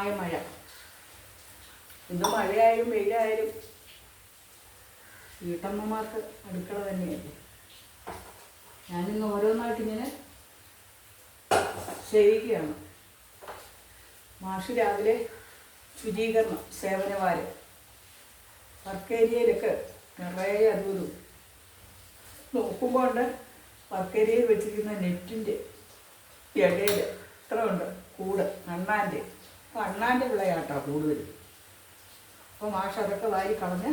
ശക്തമായ മഴ. ഇന്ന് മഴയായാലും വെയിലായാലും വീട്ടമ്മമാർക്ക് അടുക്കള തന്നെയല്ലേ. ഞാനിന്ന് ഓരോന്നായിട്ടിങ്ങനെ ചെയ്യുകയാണ്. മാഷ് രാവിലെ ശുചീകരണം, സേവനവാരം, വർക്ക് ഏരിയയിലൊക്കെ നിറയെ അതും നോക്കുമ്പോൾ ഉണ്ട് വർക്ക് ഏരിയയിൽ വെച്ചിരിക്കുന്ന നെറ്റിൻ്റെ ഇടയിൽ എത്ര ഉണ്ട് കൂട് അണ്ണാൻ്റെ. അപ്പോൾ അണ്ണാൻ്റെ വിളയാട്ടോ കൂടുതൽ. അപ്പോൾ മാഷ് അതൊക്കെ വാരി കളഞ്ഞ്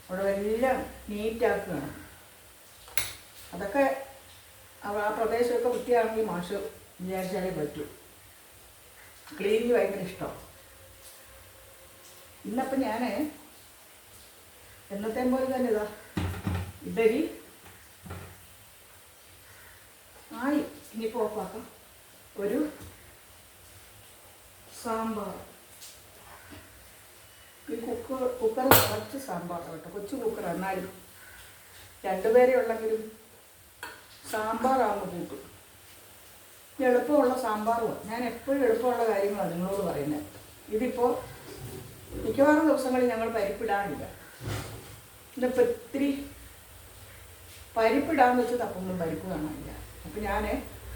അവിടെ എല്ലാം നീറ്റാക്കുകയാണ്. അതൊക്കെ ആ പ്രദേശമൊക്കെ വൃത്തിയാണെങ്കിൽ മാഷ് വിചാരിച്ചാലേ പറ്റൂ. ക്ലീനിങ് ഭയങ്കര ഇഷ്ടമാണ്. ഇന്നപ്പം ഞാൻ എന്നത്തെ പോലെ തന്നെ ഇതാ ഇഡലി ആയി. ഇനിയിപ്പോൾ ഓഫാക്കാം. ഒരു സാമ്പാർ. ഈ കുക്കർ കുറച്ച് സാമ്പാർ കേട്ടോ, കൊച്ചു കുക്കർ. എന്നാലും രണ്ടുപേരെ ഉള്ളെങ്കിലും സാമ്പാറാകുമ്പോൾ കൂട്ടും. എളുപ്പമുള്ള സാമ്പാറുമാണ്. ഞാൻ എപ്പോഴും എളുപ്പമുള്ള കാര്യങ്ങളാണ് നിങ്ങളോട് പറയുന്നത്. ഇതിപ്പോൾ മിക്കവാറും ദിവസങ്ങളിൽ ഞങ്ങൾ പരിപ്പിടാനില്ല. ഇതിപ്പോൾ ഇത്തിരി പരിപ്പിടാന്ന് വെച്ച് തപ്പൊന്നും പരിപ്പ് കാണാനില്ല. അപ്പം ഞാൻ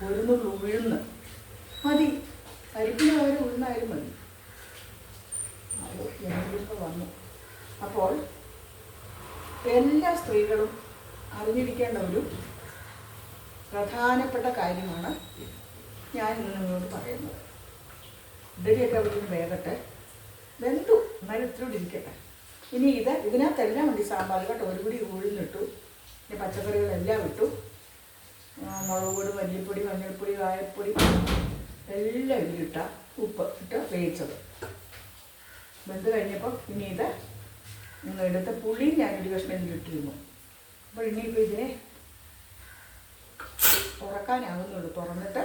ഉഴുന്ന് മതി, പരിപ്പിന് പകരം ഉഴുന്നായാലും മതി. അപ്പോൾ ഞങ്ങളിപ്പോൾ വന്നു. അപ്പോൾ എല്ലാ സ്ത്രീകളും അറിഞ്ഞിരിക്കേണ്ട ഒരു പ്രധാനപ്പെട്ട കാര്യമാണ് ഞാൻ ഇന്ന് നിങ്ങളോട് പറയുന്നത്. ഇഡലിയൊക്കെ അവിടെ നിന്ന് വേഗട്ടെ, വെന്തു എന്നാലും ഇത്തിരി ഇരിക്കട്ടെ. ഇനി ഇതിനകത്തെല്ലാം ഉണ്ട് സാമ്പാർ കേട്ടോ. ഒരു പിടി ഉഴുന്നിട്ടു, പിന്നെ പച്ചക്കറികളെല്ലാം ഇട്ടു, മുളക് പൊടി, മല്ലിപ്പൊടി, മഞ്ഞൾപ്പൊടി, കായപ്പൊടി എല്ലാം ഇതിലിട്ട, ഉപ്പ് ഇട്ട് വേവിച്ചത്. വെന്ത് കഴിഞ്ഞപ്പോൾ ഇനി നിങ്ങളെടുത്ത പുളി ഞാനൊരു കഷ്ണം ഇതിലിട്ടിരുന്നു. അപ്പോൾ ഇനിയിപ്പോൾ ഇതിനെ തുറക്കാനാകുന്നുള്ളൂ. തുറന്നിട്ട്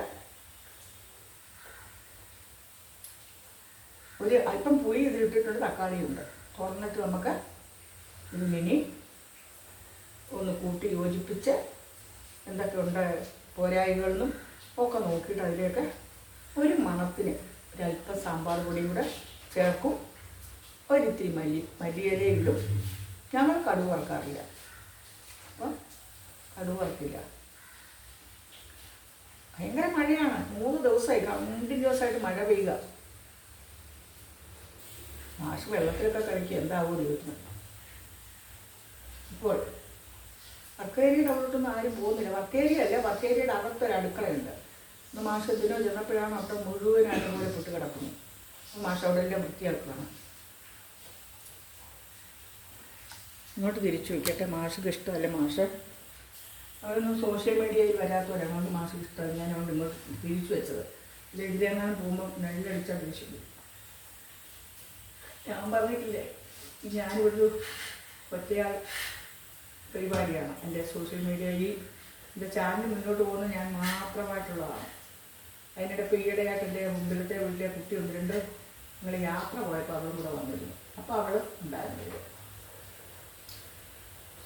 ഒരു അല്പം പുളി ഇതിലിട്ടിട്ടുണ്ട്, തക്കാളിയുണ്ട്. തുറന്നിട്ട് നമുക്ക് ഇതിനി ഒന്ന് കൂട്ടി യോജിപ്പിച്ച് എന്തൊക്കെയുണ്ട് പോരായ്മകളെന്നും ഒക്കെ നോക്കിയിട്ട് അതിലേക്ക് ഒരു മണത്തിന് ഒരല്പം സാമ്പാർ പൊടിയും കൂടെ ചേർക്കും. ഒരിത്തിരി മല്ലിയിലയിലും. ഞങ്ങൾ കടുക് വറുക്കാറില്ല. അപ്പം കടുക് വറുക്കില്ല. ഭയങ്കര മഴയാണ്. 3 ദിവസമായി, കണ്ടിന്യൂസായിട്ട് മഴ പെയ്യുക. മാഷ് വെള്ളത്തിലൊക്കെ കളിക്കുക. എന്താവും ദൈവത്തിന്. ഇപ്പോൾ വർക്കേരിയുടെ അവിടോട്ടൊന്നും ആരും പോകുന്നില്ല. വർക്കേരിയല്ല, വർക്കേരിയുടെ അകത്തൊരു അടുക്കളയുണ്ട്. ഇന്ന് മാഷ് എന്തിനോ ചെന്നപ്പോഴാണ് അവിടെ മുഴുവനായിട്ട് പോലെ പൊട്ട് കിടക്കുന്നു. അപ്പോൾ മാഷ് അവിടെ എല്ലാം വൃത്തിയാക്കുകയാണ്. ഇങ്ങോട്ട് തിരിച്ചു വയ്ക്കട്ടെ. മാഷക്ക് ഇഷ്ടമല്ല. മാഷ് അതൊന്നും സോഷ്യൽ മീഡിയയിൽ വരാത്തവരാണ്. അതുകൊണ്ട് മാഷക്ക് ഇഷ്ടമല്ല. ഞാൻ അതുകൊണ്ട് ഇങ്ങോട്ട് തിരിച്ചു വെച്ചത്. ഇത് ഇതിലെങ്ങാനും പോകുമ്പോൾ നെല്ലടിച്ചാൽ തിരിച്ചു. ഞാൻ പറഞ്ഞിട്ടില്ലേ, ഞാനിവിടൊരു ഒറ്റയാൾ പരിപാടിയാണ്. എൻ്റെ സോഷ്യൽ മീഡിയയിൽ എൻ്റെ ചാനൽ മുന്നോട്ട് പോകുന്നത് ഞാൻ മാത്രമായിട്ടുള്ളതാണ്. അതിനിടെ ഇപ്പോൾ ഈയിടെയായിട്ട് എൻ്റെ മുമ്പിലത്തെ വീട്ടിലെ കുട്ടി 1-2 നിങ്ങൾ യാത്ര പോയപ്പോൾ അവളും കൂടെ വന്നിരുന്നു. അപ്പോൾ അവൾ ഉണ്ടായിരുന്നില്ല.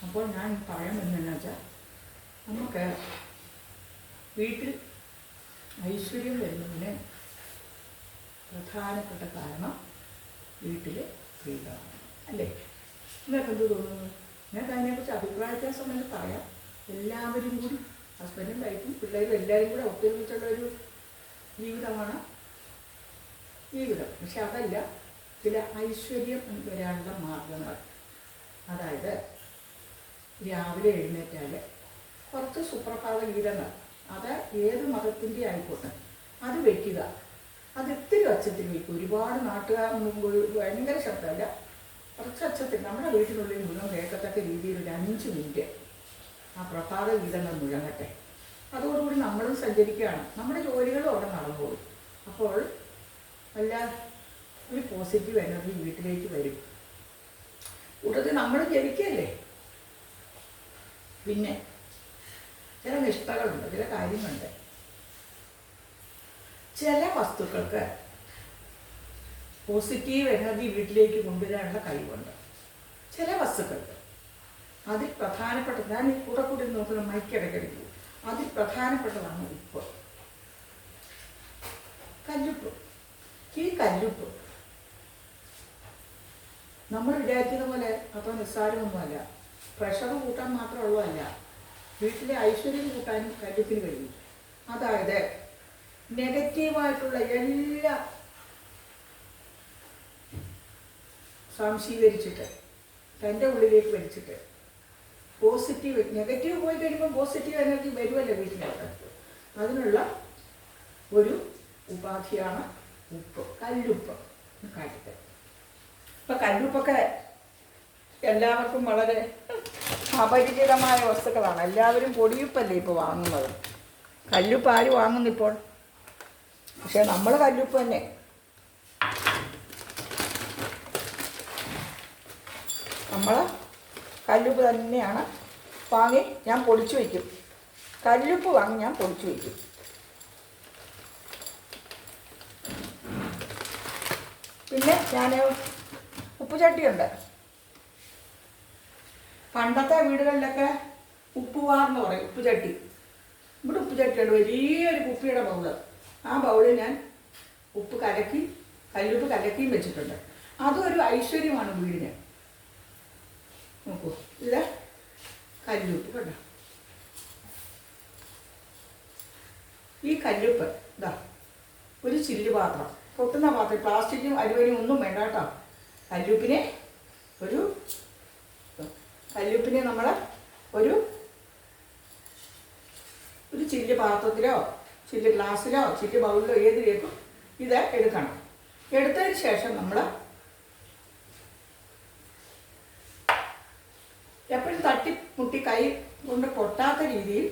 അപ്പോൾ ഞാൻ പറയാൻ പറ്റുന്നതെന്ന് വെച്ചാൽ, നമുക്ക് വീട്ടിൽ ഐശ്വര്യം വരുന്നതിന് പ്രധാനപ്പെട്ട കാരണം വീട്ടിൽ സ്ത്രീകളാണ്, അല്ലേ? നിങ്ങൾക്ക് എന്ത് തോന്നുന്നു? നിങ്ങൾക്ക് അതിനെക്കുറിച്ച് അഭിപ്രായ വ്യത്യാസം എന്ന് പറയാം. എല്ലാവരും കൂടി, ഹസ്ബൻഡും വൈഫും പിള്ളേരും എല്ലാവരും കൂടെ ഒത്തൊരുമിച്ചുള്ളൊരു ജീവിതമാണ് ജീവിതം. പക്ഷെ അതല്ല ചില ഐശ്വര്യം വരാനുള്ള മാർഗങ്ങൾ. അതായത് രാവിലെ എഴുന്നേറ്റാൽ കുറച്ച് സുപ്രഭാത ഗീതങ്ങൾ, അത് ഏത് മതത്തിൻ്റെ ആയിക്കോട്ടെ, അത് വയ്ക്കുക. അത് ഇത്തിരി ഒച്ചത്തിൽ വയ്ക്കും. ഒരുപാട് നാട്ടുകാർ മുമ്പ് ഭയങ്കര ശബ്ദമല്ല, കുറച്ച് ഒച്ചത്തിൽ നമ്മുടെ വീട്ടിനുള്ളിൽ മുഴുവൻ കേൾക്കത്തക്ക രീതിയിൽ ഒരു 5 മിനിറ്റ് ആ പ്രഭാത ഗീതങ്ങൾ മുഴങ്ങട്ടെ. അതോടുകൂടി നമ്മളും സഞ്ചരിക്കുകയാണ്, നമ്മുടെ ജോലികളും അവിടെ നടന്നുപോകും. അപ്പോൾ വല്ല ഒരു പോസിറ്റീവ് എനർജി വീട്ടിലേക്ക് വരും. കൂട്ടത്തിൽ നമ്മൾ ജപിക്കല്ലേ. പിന്നെ ചില നിഷ്ഠകളുണ്ട്, ചില കാര്യങ്ങളുണ്ട്. ചില വസ്തുക്കൾക്ക് പോസിറ്റീവ് എനർജി വീട്ടിലേക്ക് കൊണ്ടുവരാനുള്ള കഴിവുണ്ട്. ചില വസ്തുക്കൾക്ക് അതിൽ പ്രധാനപ്പെട്ട, ഞാൻ ഈ കൂടെ നോക്കുന്ന മൈക്കിടയ്ക്കിടയ്ക്ക്, അതിൽ പ്രധാനപ്പെട്ടതാണ് ഉപ്പ്, കല്ലുപ്പ്. ഈ കല്ലുപ്പ് നമ്മൾ വിചാരിക്കുന്ന പോലെ അപ്പോൾ നിസ്സാരമൊന്നുമല്ല. പ്രഷർ കൂട്ടാൻ മാത്രമുള്ളതല്ല, വീട്ടിലെ ഐശ്വര്യം കൂട്ടാനും കല്ലുപ്പിന് കഴിയും. അതായത് നെഗറ്റീവായിട്ടുള്ള എല്ലാ സംശീകരിച്ചിട്ട് തൻ്റെ ഉള്ളിലേക്ക് വലിച്ചിട്ട് പോസിറ്റീവ്, നെഗറ്റീവ് പോയി കഴിയുമ്പോൾ പോസിറ്റീവ് എനർജി വരുമല്ലോ വീട്ടിലോട്ട്. അതിനുള്ള ഒരു ഉപാധിയാണ് ഉപ്പ്, കല്ലുപ്പ്. കാട്ടിട്ട് ഇപ്പം കല്ലുപ്പൊക്കെ എല്ലാവർക്കും വളരെ അപരിചിതമായ വസ്തുക്കളാണ്. എല്ലാവരും പൊടിയുപ്പല്ലേ ഇപ്പോൾ വാങ്ങുന്നത്. കല്ലുപ്പ് ആര് വാങ്ങുന്നിപ്പോൾ? പക്ഷെ നമ്മൾ കല്ലുപ്പ് തന്നെ. നമ്മൾ കല്ലുപ്പ് തന്നെയാണ് വാങ്ങി ഞാൻ പൊടിച്ചു വയ്ക്കും. കല്ലുപ്പ് വാങ്ങി ഞാൻ പൊടിച്ചു വയ്ക്കും. പിന്നെ ഞാൻ ഉപ്പുചട്ടിയുണ്ട്. പണ്ടത്തെ വീടുകളിലൊക്കെ ഉപ്പുവാർന്ന് പറയും, ഉപ്പുചട്ടി. ഇവിടെ ഉപ്പുചട്ടിയുണ്ട്, വലിയൊരു കുപ്പിയുടെ ബൗള്. ആ ബൗളിൽ ഞാൻ ഉപ്പ് കലക്കി, കല്ലുപ്പ് കലക്കിയും വെച്ചിട്ടുണ്ട്. അതൊരു ഐശ്വര്യമാണ് വീടിന്. നോക്കൂ, ഇത് കല്ലുപ്പ് കേട്ടോ. ഈ കല്ലുപ്പ് ഇതാ ഒരു ചില്ല് പാത്രം, പൊട്ടുന്ന പാത്രം, പ്ലാസ്റ്റിക്കും അലുവനും ഒന്നും വേണ്ട കേട്ടോ. കല്ലുപ്പിനെ നമ്മൾ ഒരു ചില്ല് പാത്രത്തിലോ ചില്ല് ഗ്ലാസ്സിലോ ചില്ല് ബൗളിലോ ഏതിലേക്കും ഇത് എടുക്കണം. എടുത്തതിന് ശേഷം നമ്മൾ എപ്പോഴും തട്ടിമുട്ടി കൈ കൊണ്ട് പൊട്ടാത്ത രീതിയിൽ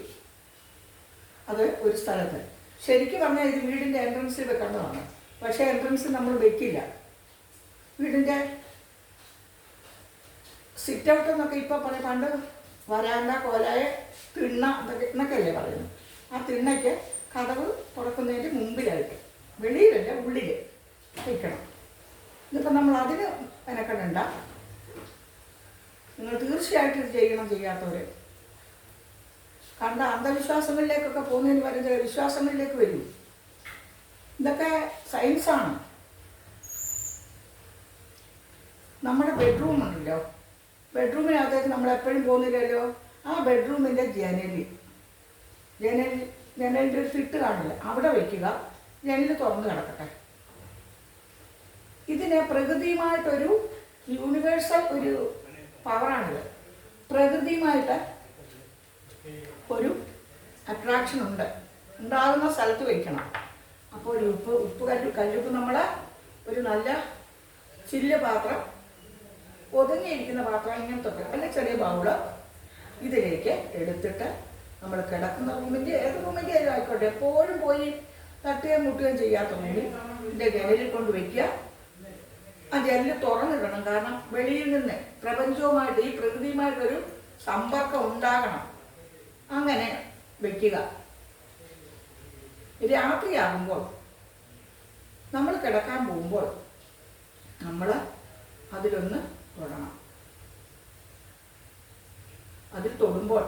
അത് ഒരു സ്ഥലത്ത്, ശരിക്കും പറഞ്ഞാൽ ഇത് വീടിൻ്റെ എൻട്രൻസിൽ വെക്കേണ്ടതാണ്. പക്ഷേ എൻട്രൻസിൽ നമ്മൾ വെക്കില്ല. വീടിൻ്റെ സിറ്റ് ഔട്ട് എന്നൊക്കെ ഇപ്പോൾ പറയും. പണ്ട് വരാണ്ട, കോലായ, തിണ്ണ എന്നൊക്കെയല്ലേ പറയുന്നത്. ആ തിണ്ണയ്ക്ക് കതവ് തുറക്കുന്നതിൻ്റെ മുമ്പിലായിട്ട്, വെളിയിലല്ല ഉള്ളിൽ വയ്ക്കണം. ഇതിപ്പോൾ നമ്മൾ അതിന് മെനക്കെടണ്ട. നിങ്ങൾ തീർച്ചയായിട്ടും ഇത് ചെയ്യണം, ചെയ്യാത്തവർ. കണ്ട അന്ധവിശ്വാസങ്ങളിലേക്കൊക്കെ പോകുന്നതിന് വരുന്ന വിശ്വാസങ്ങളിലേക്ക് വരും. ഇതൊക്കെ സയൻസാണ്. നമ്മുടെ ബെഡ്റൂം ഉണ്ടല്ലോ, ബെഡ്റൂമിനകത്തേക്ക് നമ്മൾ എപ്പോഴും പോകുന്നില്ലല്ലോ. ആ ബെഡ്റൂമിൻ്റെ ജനലിൻ്റെ ഒരു ഫിറ്റ് കാണില്ല, അവിടെ വയ്ക്കുക. ജനൽ തുറന്ന് കിടക്കട്ടെ. ഇതിന് പ്രകൃതിയുമായിട്ടൊരു യൂണിവേഴ്സൽ ഒരു പവറാണിത്. പ്രകൃതിയുമായിട്ട് ഒരു അട്രാക്ഷൻ ഉണ്ടാകുന്ന സ്ഥലത്ത് വയ്ക്കണം. അപ്പോൾ ഒരു കല്ലുപ്പ് നമ്മൾ ഒരു നല്ല ചില്ല് പാത്രം, ഒതുങ്ങിയിരിക്കുന്ന പാത്രം, ഇങ്ങനത്തെ അല്ല ചെറിയ ബൗള്, ഇതിലേക്ക് എടുത്തിട്ട് നമ്മൾ കിടക്കുന്ന റൂമിൻ്റെ, ഏത് റൂമിൻ്റെ ആയാലും ആയിക്കോട്ടെ, എപ്പോഴും പോയി തട്ടുകയും മുട്ടുകയും ചെയ്യാത്ത റൂമിൽ ഇതിൻ്റെ ജനലിൽ കൊണ്ട് വയ്ക്കുക. ആ ജനൽ തുറന്നിടണം. കാരണം വെളിയിൽ നിന്ന് പ്രപഞ്ചവുമായിട്ട്, ഈ പ്രകൃതിയുമായിട്ടൊരു സമ്പർക്കം ഉണ്ടാകണം. അങ്ങനെ വയ്ക്കുക. രാത്രിയാകുമ്പോൾ നമ്മൾ കിടക്കാൻ പോകുമ്പോൾ നമ്മൾ അതിലൊന്ന് തൊടണം. അതിൽ തൊടുമ്പോൾ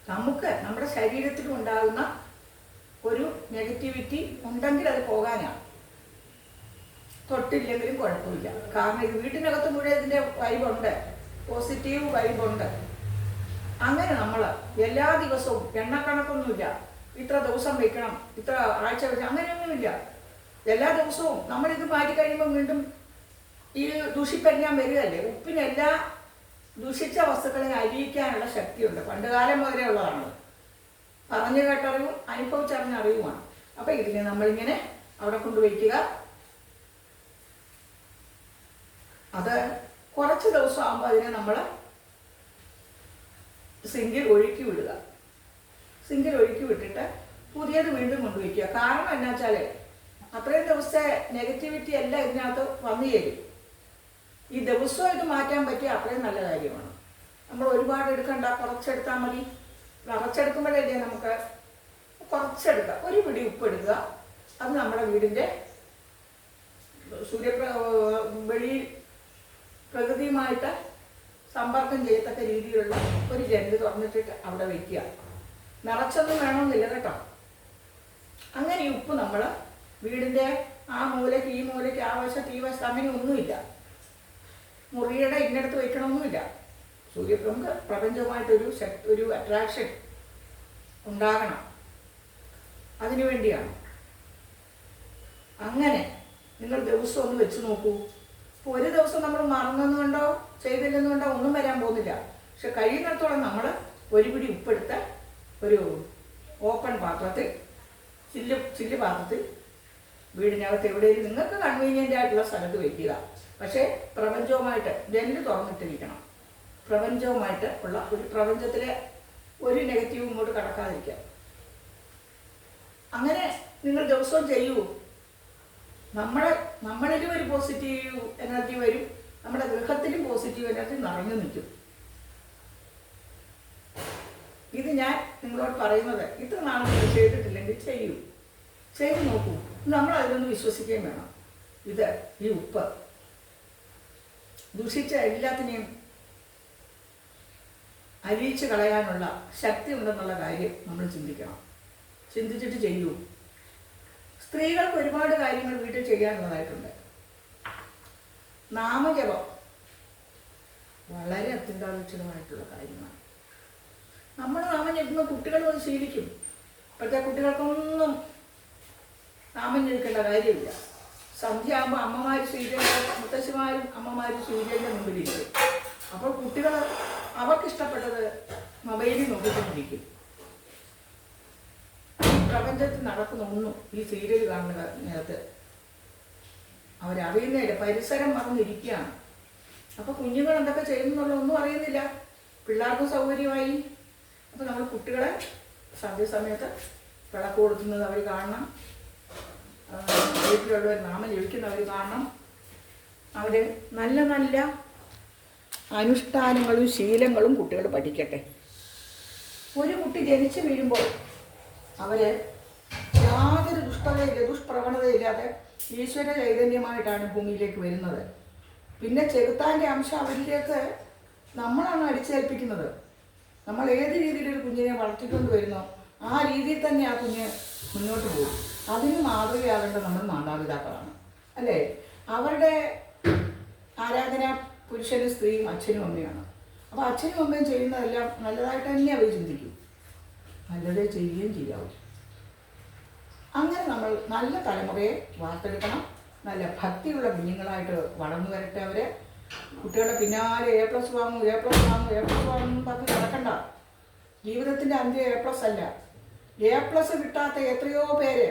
നമുക്ക് നമ്മുടെ ശരീരത്തിൽ ഉണ്ടാകുന്ന ഒരു നെഗറ്റിവിറ്റി ഉണ്ടെങ്കിൽ അത് പോകാനാണ്. തൊട്ടില്ലെങ്കിലും കുഴപ്പമില്ല. കാരണം ഇത് വീട്ടിനകത്ത് മുഴുവൻ ഇതിൻ്റെ വൈബുണ്ട്, പോസിറ്റീവ് വൈബുണ്ട്. അങ്ങനെ നമ്മൾ എല്ലാ ദിവസവും എണ്ണക്കണക്കൊന്നുമില്ല, ഇത്ര ദിവസം വെക്കണം, ഇത്ര ആഴ്ച വെക്കണം, അങ്ങനെയൊന്നുമില്ല. എല്ലാ ദിവസവും നമ്മളിത് മാറ്റി കഴിയുമ്പോൾ വീണ്ടും ഈ ദൂഷിപ്പെല്ലാം വരികയല്ലേ. ഉപ്പിനെല്ലാ ദൂഷിച്ച വസ്തുക്കളെ അലിയിക്കാനുള്ള ശക്തിയുണ്ട്. പണ്ടുകാലം മുതലേ ഉള്ളതാണ്. പറഞ്ഞു കേട്ടറിവും അനുഭവിച്ചറിഞ്ഞ അറിവുമാണ്. അപ്പം ഇതിനെ നമ്മളിങ്ങനെ അവിടെ കൊണ്ടുവയ്ക്കുക. അത് കുറച്ച് ദിവസം ആകുമ്പോൾ അതിനെ നമ്മൾ സിങ്കിൽ ഒഴുക്കി വിടുക. സിങ്കിൽ ഒഴുക്കി വിട്ടിട്ട് പുതിയത് വീണ്ടും കൊണ്ടുവയ്ക്കുക. കാരണം എന്നാ വെച്ചാൽ അത്രയും ദിവസത്തെ നെഗറ്റിവിറ്റി എല്ലാം ഇതിനകത്ത് വന്നു ചേരും. ഈ ദിവസവും ഇത് മാറ്റാൻ പറ്റിയ അത്രയും നല്ല കാര്യമാണ്. നമ്മൾ ഒരുപാട് എടുക്കണ്ട, കുറച്ചെടുത്താൽ മതി. കുറച്ചെടുക്കുമ്പോഴല്ലേ നമുക്ക് കുറച്ചെടുക്കുക. ഒരു പിടി ഉപ്പ് എടുക്കുക. അത് നമ്മുടെ വീടിൻ്റെ വെളി പ്രകൃതിയുമായിട്ട് സമ്പർക്കം ചെയ്യത്തക്ക രീതിയിലുള്ള ഒരു ജനൽ തുറന്നിട്ടിട്ട് അവിടെ വയ്ക്കുക. നിറച്ചൊന്നും വേണമെന്നില്ല കേട്ടോ. അങ്ങനെ ഈ ഉപ്പ് നമ്മൾ വീടിൻ്റെ ആ മൂലയ്ക്ക് ഈ മൂലയ്ക്ക് ആ വശത്ത് ഈ വശത്ത് അങ്ങനെ ഒന്നുമില്ല. മുറിയുടെ ഇന്നടത്ത് വയ്ക്കണമൊന്നുമില്ല. പ്രപഞ്ചവുമായിട്ടൊരു ഒരു അട്രാക്ഷൻ ഉണ്ടാകണം. അതിനു വേണ്ടിയാണ്. അങ്ങനെ നിങ്ങൾ ദിവസം ഒന്ന് വെച്ച് നോക്കൂ. ഇപ്പോൾ ഒരു ദിവസം നമ്മൾ മറന്നെന്നുകൊണ്ടോ ചെയ്തില്ലെന്നുകൊണ്ടോ ഒന്നും വരാൻ പോകുന്നില്ല. പക്ഷെ കഴിയുന്നിടത്തോളം നമ്മൾ ഒരു പിടി ഉപ്പെടുത്ത് ഒരു ഓപ്പൺ പാത്രത്തിൽ ചില്ല് പാത്രത്തിൽ വീടിനകത്ത് എവിടെയെങ്കിലും നിങ്ങൾക്ക് കൺവീനിയൻ്റ് ആയിട്ടുള്ള സ്ഥലത്ത് വയ്ക്കുക. പക്ഷേ പ്രപഞ്ചവുമായിട്ട് ജനല് തുറന്നിട്ടിരിക്കണം. പ്രപഞ്ചവുമായിട്ട് ഉള്ള പ്രപഞ്ചത്തിലെ ഒരു നെഗറ്റീവും ഇങ്ങോട്ട് കടക്കാതിരിക്കുക. അങ്ങനെ നിങ്ങൾ ദിവസവും ചെയ്യൂ. നമ്മളിലും ഒരു പോസിറ്റീവ് എനർജി വരും. നമ്മുടെ ഗൃഹത്തിലും പോസിറ്റീവ് എനർജി നിറഞ്ഞു നിൽക്കും. ഇത് ഞാൻ നിങ്ങളോട് പറയുന്നത് ഇത്ര നാൾ നിങ്ങൾ ചെയ്തിട്ടില്ലെങ്കിൽ ചെയ്ത് നോക്കൂ. നമ്മൾ അതിലൊന്ന് വിശ്വസിക്കുകയും വേണം. ഈ ഉപ്പ് ദുഷിച്ച എല്ലാത്തിനെയും അലിയിച്ച് കളയാനുള്ള ശക്തി ഉണ്ടെന്നുള്ള കാര്യം നമ്മൾ ചിന്തിക്കണം. ചിന്തിച്ചിട്ട് ചെയ്യൂ. സ്ത്രീകൾക്ക് ഒരുപാട് കാര്യങ്ങൾ വീട്ടിൽ ചെയ്യാനുള്ളതായിട്ടുണ്ട്. നാമജപം വളരെ അത്യന്താപേക്ഷിതമായിട്ടുള്ള കാര്യമാണ്. നമ്മൾ നാമം ജപിക്കുമ്പോൾ കുട്ടികളും അത് ശീലിക്കും. ഇപ്പോഴത്തെ കുട്ടികൾക്കൊന്നും നാമം ജപിക്കേണ്ട കാര്യമില്ല. സന്ധ്യ ആകുമ്പോൾ അമ്മമാർ മുത്തശ്ശിമാരും അമ്മമാരും സൂര്യൻ്റെ മുമ്പിലിരിക്കും. അപ്പോൾ കുട്ടികൾ അവർക്കിഷ്ടപ്പെട്ടത് മൊബൈലിൽ നോക്കിക്കൊണ്ടിരിക്കും. പ്രപഞ്ചത്തിൽ നടക്കുന്ന ഒന്നും ഈ സീരിയൽ കാണുന്ന നേരത്ത് അവരറിയുന്നില്ല. പരിസരം മറന്നിരിക്കുകയാണ്. അപ്പോൾ കുഞ്ഞുങ്ങൾ എന്തൊക്കെ ചെയ്യുന്നുള്ള ഒന്നും അറിയുന്നില്ല. പിള്ളേർക്കും സൗകര്യമായി. അപ്പോൾ നമ്മൾ കുട്ടികളെ സന്ധ്യസമയത്ത് വിളക്ക് കൊടുക്കുന്നത് അവർ കാണണം. വീട്ടിലുള്ളവർ നാമം ജപിക്കുന്നവർ കാണണം. അവർ നല്ല നല്ല അനുഷ്ഠാനങ്ങളും ശീലങ്ങളും കുട്ടികൾ പഠിക്കട്ടെ. ഒരു കുട്ടി ജനിച്ചു വീഴുമ്പോൾ അവർ യാതൊരു ദുഷ്പ്രവണതയില്ലാതെ ഈശ്വര ചൈതന്യമായിട്ടാണ് ഭൂമിയിലേക്ക് വരുന്നത്. പിന്നെ ചെറുത്താൻ്റെ അംശം അവരിലേക്ക് നമ്മളാണ് അടിച്ചേൽപ്പിക്കുന്നത്. നമ്മൾ ഏത് രീതിയിലൊരു കുഞ്ഞിനെ വളർത്തിക്കൊണ്ട് വരുന്നോ ആ രീതിയിൽ തന്നെ ആ കുഞ്ഞ് മുന്നോട്ട് പോകും. അതിന് മാതൃകയാകേണ്ടത് നമ്മൾ മാതാപിതാക്കളാണ്, അല്ലേ? അവരുടെ ആരാധന പുരുഷനും സ്ത്രീയും അച്ഛനും അമ്മയാണ്. അപ്പോൾ അച്ഛനും അമ്മയും ചെയ്യുന്നതെല്ലാം നല്ലതായിട്ട് തന്നെ അവർ ചിന്തിക്കും. നല്ലതേ ചെയ്യുകയും ചെയ്യാവും. അങ്ങനെ നമ്മൾ നല്ല തലമുറയെ വാർത്തെടുക്കണം. നല്ല ഭക്തിയുള്ള കുഞ്ഞുങ്ങളായിട്ട് വളർന്നു വരട്ടെ. അവരെ കുട്ടികളുടെ പിന്നാലെ A+ വാങ്ങും എന്ന് പറഞ്ഞ് നടക്കണ്ട. ജീവിതത്തിൻ്റെ അന്ത്യം A+ അല്ല. A+ കിട്ടാത്ത എത്രയോ പേര്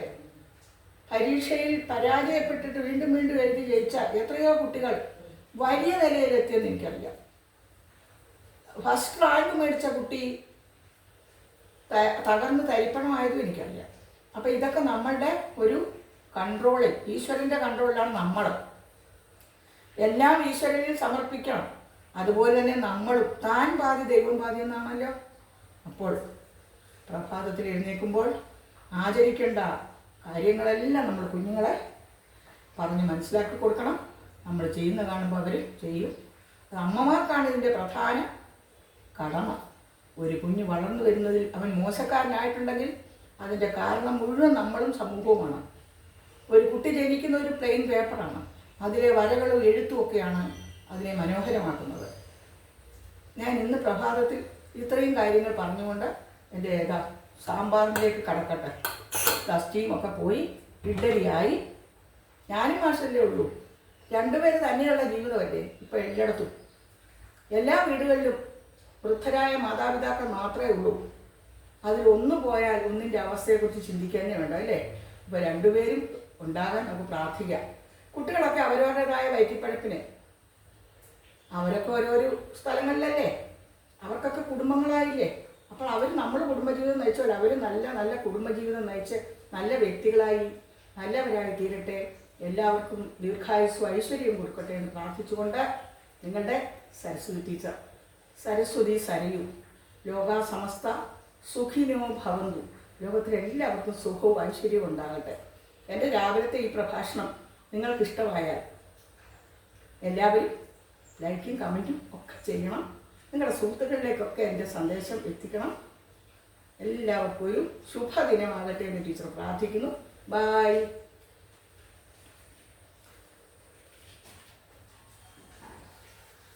പരീക്ഷയിൽ പരാജയപ്പെട്ടിട്ട് വീണ്ടും വീണ്ടും എഴുതി ജയിച്ച എത്രയോ കുട്ടികൾ വലിയ നിലയിലെത്തിയെന്ന് എനിക്കറിയാം. ഫസ്റ്റ് റാങ്ക് മേടിച്ച കുട്ടി തകർന്ന് തരിപ്പണമായതും എനിക്കറിയാം. അപ്പോൾ ഇതൊക്കെ നമ്മളുടെ ഒരു കൺട്രോളിൽ, ഈശ്വരൻ്റെ കൺട്രോളിലാണ് നമ്മൾ. എല്ലാം ഈശ്വരനിൽ സമർപ്പിക്കണം. അതുപോലെ തന്നെ നമ്മളും താൻ പാതി ദൈവം പാതി എന്നാണല്ലോ. അപ്പോൾ പ്രഭാതത്തിൽ എഴുന്നേൽക്കുമ്പോൾ ആചരിക്കേണ്ട കാര്യങ്ങളെല്ലാം നമ്മൾ കുഞ്ഞുങ്ങളെ പറഞ്ഞ് മനസ്സിലാക്കി കൊടുക്കണം. നമ്മൾ ചെയ്യുന്ന കാണുമ്പോൾ അവർ ചെയ്യും. അമ്മമാർക്കാണ് ഇതിൻ്റെ പ്രധാന കടമ. ഒരു കുഞ്ഞ് വളർന്നു വരുന്നതിൽ അവൻ മോശക്കാരനായിട്ടുണ്ടെങ്കിൽ അതിൻ്റെ കാരണം മുഴുവൻ നമ്മളും സമൂഹവുമാണ്. ഒരു കുട്ടി ജനിക്കുന്ന ഒരു പ്ലെയിൻ പേപ്പറാണ്. അതിലെ വരകളും എഴുത്തും ഒക്കെയാണ് അതിനെ മനോഹരമാക്കുന്നത്. ഞാൻ ഇന്ന് പ്രഭാതത്തിൽ ഇത്രയും കാര്യങ്ങൾ പറഞ്ഞുകൊണ്ട് എൻ്റെ സാമ്പാറിലേക്ക് കടക്കട്ടെ. സ്റ്റീമൊക്കെ പോയി ഇഡ്ഡലിയായി. ഞാനും മാഷല്ലേ ഉള്ളൂ. രണ്ടുപേര് തന്നെയുള്ള ജീവിതമല്ലേ ഇപ്പോൾ എല്ലായിടത്തും. എല്ലാ വീടുകളിലും വൃദ്ധരായ മാതാപിതാക്കൾ മാത്രമേ ഉള്ളൂ. അതിലൊന്നു പോയാൽ ഒന്നിൻ്റെ അവസ്ഥയെക്കുറിച്ച് ചിന്തിക്കാനേ വേണ്ട, അല്ലേ? ഇപ്പോൾ രണ്ടുപേരും ഉണ്ടാകാൻ നമുക്ക് പ്രാർത്ഥിക്കാം. കുട്ടികളൊക്കെ അവരവരുടേതായ വയറ്റിപ്പഴപ്പിന് അവരൊക്കെ ഓരോരോ സ്ഥലങ്ങളിലല്ലേ, അവർക്കൊക്കെ കുടുംബങ്ങളായില്ലേ. അപ്പോൾ അവർ നമ്മൾ കുടുംബജീവിതം നയിച്ചാൽ അവർ നല്ല നല്ല കുടുംബജീവിതം നയിച്ച് നല്ല വ്യക്തികളായി നല്ലവരായി തീരട്ടെ. എല്ലാവർക്കും ദീർഘായുസ്സും ഐശ്വര്യവും കൊടുക്കട്ടെ എന്ന് പ്രാർത്ഥിച്ചുകൊണ്ട് നിങ്ങളുടെ സരസ്വതി ടീച്ചർ. സരസ്വതി സരയു. ലോകാ സമസ്ത സുഖിനോ ഭവന്തു. ലോകത്തിലെല്ലാവർക്കും സുഖവും ഐശ്വര്യവും ഉണ്ടാകട്ടെ. എൻ്റെ രാവിലത്തെ ഈ പ്രഭാഷണം നിങ്ങൾക്കിഷ്ടമായാൽ എല്ലാവരും ലൈക്കും കമൻറ്റും ഒക്കെ ചെയ്യണം. നിങ്ങളുടെ സുഹൃത്തുക്കളിലേക്കൊക്കെ എൻ്റെ സന്ദേശം എത്തിക്കണം. എല്ലാവർക്കും ഒരു ശുഭദിനമാകട്ടെ എന്ന് ടീച്ചർ പ്രാർത്ഥിക്കുന്നു. ബൈ.